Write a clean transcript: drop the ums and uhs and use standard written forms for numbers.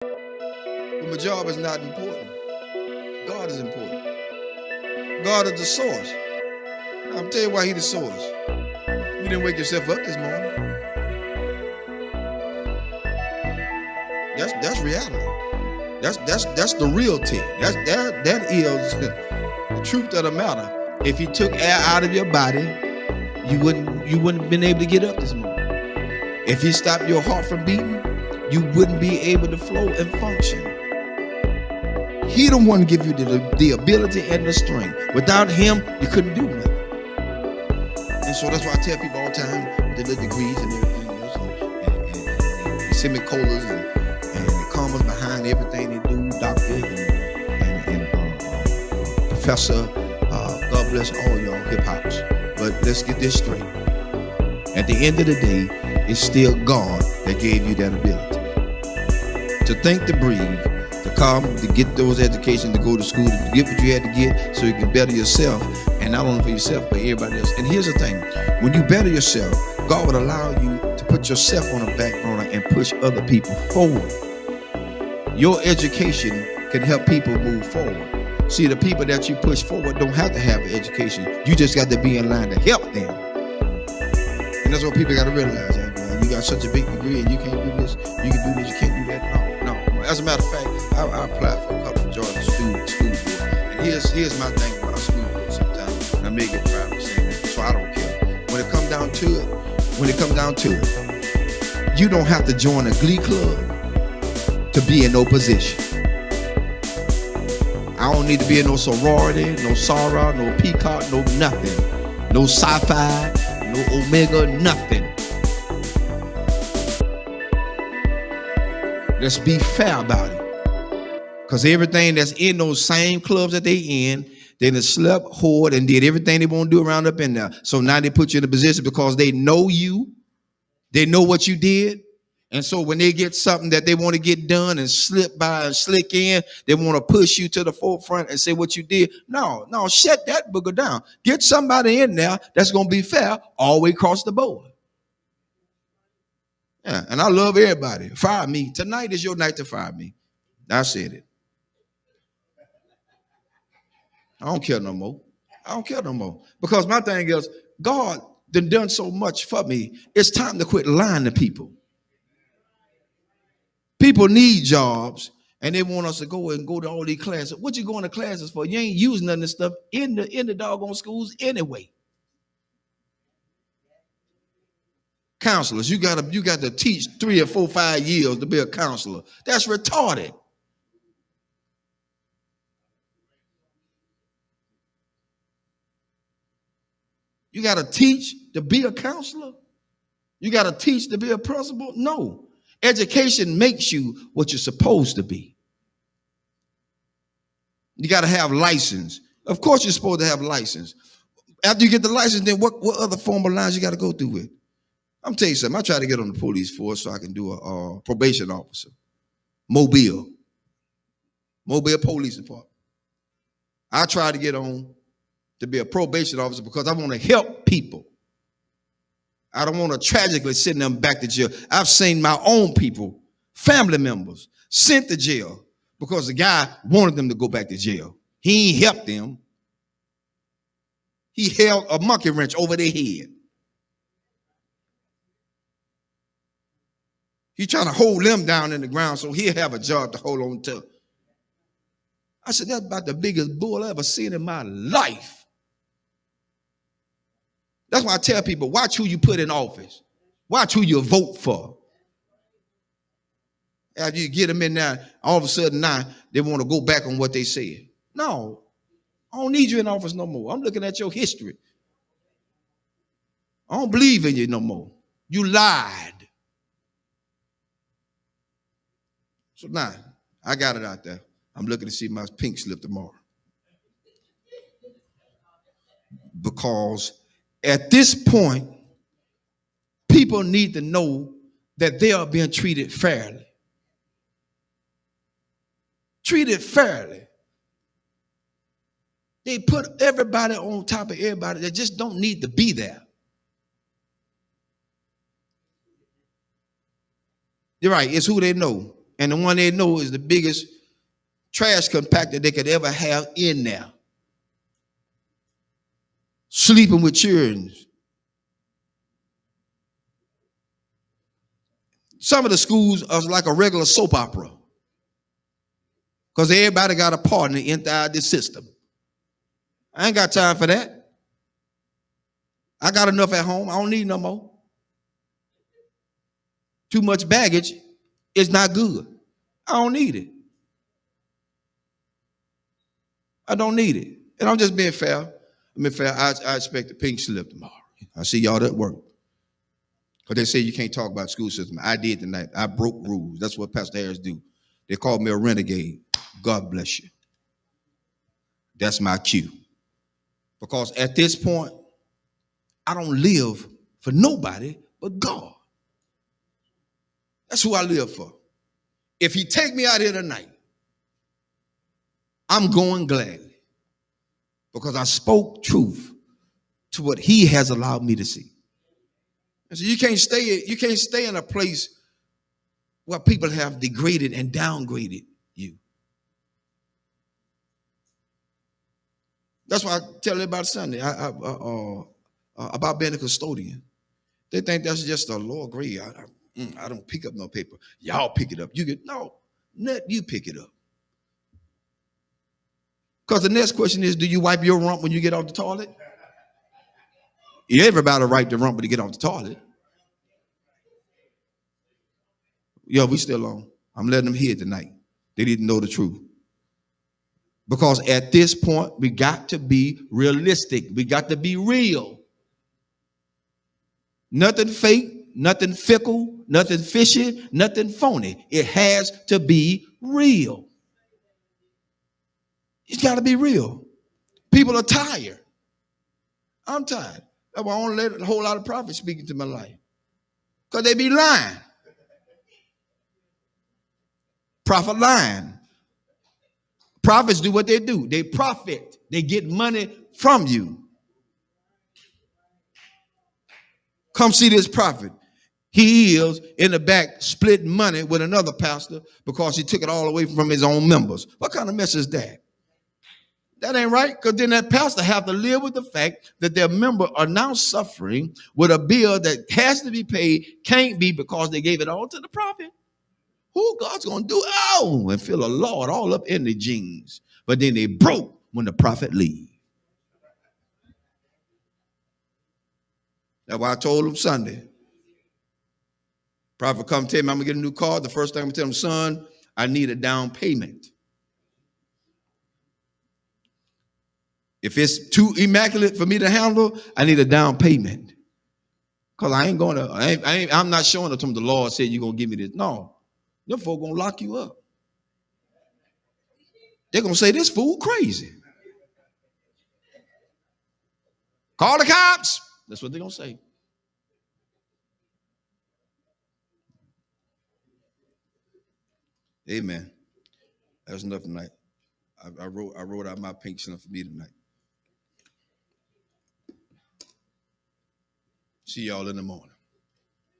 But my job is not important. God is important. God is the source. I'm tell you why He the source. You didn't wake yourself up this morning. That's reality. That's the real thing. That is the truth of the matter. If He took air out of your body, you wouldn't have been able to get up this morning. If He stopped your heart from beating, you wouldn't be able to flow and function. He the one give you the ability and the strength. Without Him, you couldn't do nothing. And so that's why I tell people all the time, with the degrees and everything else, and semicolons and the commas behind everything they do, doctor and professor, God bless all y'all hip hops. But let's get this straight. At the end of the day, it's still God that gave you that ability. To think, to breathe, to come, to get those educations, to go to school, to get what you had to get so you can better yourself, and not only for yourself, but everybody else. And here's the thing, when you better yourself, God would allow you to put yourself on a back burner and push other people forward. Your education can help people move forward. See, the people that you push forward don't have to have an education. You just got to be in line to help them. And that's what people got to realize. You got such a big degree and you can't do this, you can do this, you can't do that. No. As a matter of fact, I applied for a couple of Georgia school board. And here's my thing about school board sometimes. And I may get private saying that, so I don't care. When it comes down to it, you don't have to join a glee club to be in no position. I don't need to be in no sorority, no Sarah, no Peacock, no nothing. No sci-fi, no Omega, nothing. Let's be fair about it. Because everything that's in those same clubs that they in, they done slept, whored, and did everything they want to do around up in there. So now they put you in a position because they know you. They know what you did. And so when they get something that they want to get done and slip by and slick in, they want to push you to the forefront and say what you did. No, shut that booger down. Get somebody in there that's going to be fair all the way across the board. Yeah, and I love everybody. Fire me. Tonight is your night to fire me. I said it. I don't care no more. Because my thing is, God done so much for me. It's time to quit lying to people. People need jobs, and they want us to go to all these classes. What you going to classes for? You ain't using none of this stuff in the doggone schools anyway. Counselors, you got to teach 3 or 4, 5 years to be a counselor. That's retarded. You got to teach to be a counselor? You got to teach to be a principal? No. Education makes you what you're supposed to be. You got to have license. Of course you're supposed to have license. After you get the license, then what other formal lines you got to go through with? I'm telling you something. I tried to get on the police force so I can do a probation officer. Mobile Police Department. I tried to get on to be a probation officer because I want to help people. I don't want to tragically send them back to jail. I've seen my own people, family members, sent to jail because the guy wanted them to go back to jail. He ain't helped them. He held a monkey wrench over their head. He's trying to hold them down in the ground so he'll have a job to hold on to. I said, that's about the biggest bull I ever seen in my life. That's why I tell people, watch who you put in office. Watch who you vote for. After you get them in there, all of a sudden now they want to go back on what they said. No, I don't need you in office no more. I'm looking at your history. I don't believe in you no more. You lied. So now, I got it out there. I'm looking to see my pink slip tomorrow. Because at this point, people need to know that they are being treated fairly. Treated fairly. They put everybody on top of everybody that just don't need to be there. You're right, it's who they know. And the one they know is the biggest trash compactor they could ever have in there. Sleeping with children. Some of the schools are like a regular soap opera. Because everybody got a part inside this system. I ain't got time for that. I got enough at home. I don't need no more. Too much baggage is not good. I don't need it. I don't need it. And I'm just being fair. I expect the pink slip tomorrow. I see y'all at work. Because they say you can't talk about school system. I did tonight. I broke rules. That's what Pastor Harris do. They called me a renegade. God bless you. That's my cue. Because at this point, I don't live for nobody but God. That's who I live for. If he take me out here tonight, I'm going gladly. Because I spoke truth to what he has allowed me to see. And so you can't stay in a place where people have degraded and downgraded you. That's why I tell everybody Sunday about being a custodian. They think that's just a lower grade. I don't pick up no paper. Y'all pick it up. You pick it up. Because the next question is, do you wipe your rump when you get off the toilet? Everybody wipe the rump when you get off the toilet. Yo, we still on. I'm letting them hear tonight. They didn't know the truth. Because at this point, we got to be realistic. We got to be real. Nothing fake, nothing fickle, nothing fishy, nothing phony. It has to be real. It's got to be real. People are tired. I'm tired. That's why I don't let a whole lot of prophets speak into my life. Because they be lying. Prophet lying. Prophets do what they do. They profit. They get money from you. Come see this prophet. He is in the back splitting money with another pastor because he took it all away from his own members. What kind of mess is that? That ain't right, because then that pastor have to live with the fact that their members are now suffering with a bill that has to be paid, can't be because they gave it all to the prophet. Who God's going to do? Oh, and feel the Lord all up in the jeans. But then they broke when the prophet leave. That's why I told him Sunday. Prophet come tell me I'm going to get a new car. The first thing I'm going to tell him, son, I need a down payment. If it's too immaculate for me to handle, I need a down payment. Because I ain't going to, I'm not showing it to him. The Lord said you're going to give me this. No. Them folk going to lock you up. They're going to say, this fool crazy. Call the cops. That's what they're going to say. Amen. That's enough tonight. I wrote out my pink slip for me tonight. See y'all in the morning.